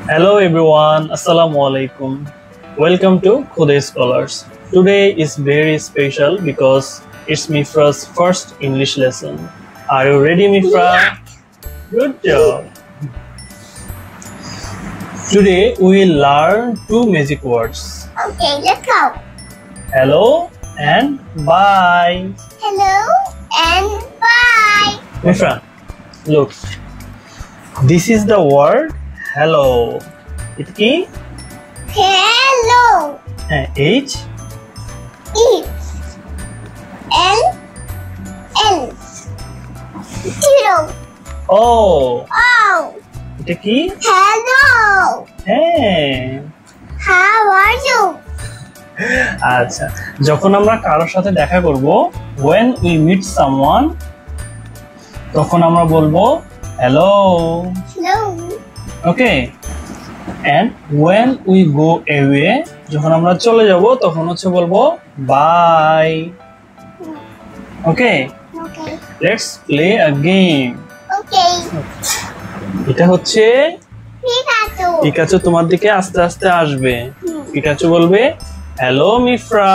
Hello everyone, Assalamu alaikum. Welcome to Khude Scholars. Today is very special because it's Mifra's first English lesson. Are you ready, Mifra? Yeah. Good job. Today we will learn two magic words. Okay, let's go. Hello and bye. Hello and bye. Mifra, look. This is the word hello. It ki? Hello. H. E. L. L. Zero. Oh. Oh. It ki? Hello. Hey. How are you? আচ্ছা, যখন আমরা কারোর সাথে দেখা করব, when we meet someone, তখন আমরা বলবো hello. Hello. Okay. And when we go away, যখন আমরা চলে যাব তখন হচ্ছে বলবো bye. Okay. Okay. Let's play a game. Okay. এটা হচ্ছে Pikachu. পিকাচু তোমার দিকে আস্তে আস্তে আসবে। পিকাচু বলবে হ্যালো মিফ্রা।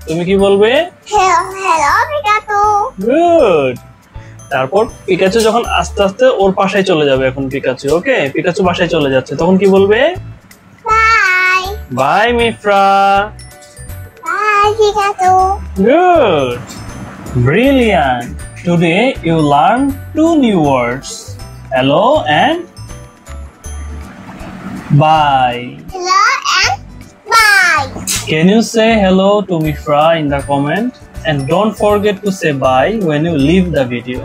তুমি কি বলবে? Hello, Pikachu. গুড। তারপর পিকাচু যখন আস্তে আস্তে ওর পাশে চলে যাবে, এখন পিকাচু ওকে, পিকাচু বাসায় চলে যাচ্ছে, তখন কি বলবে? Bye. বাই মিফ্রা। Bye, Pikachu. Good. Brilliant. Today you learn two new words. Hello and bye. Hello and bye. Can you say hello to Mifra in the comment? And don't forget to say bye when you leave the video.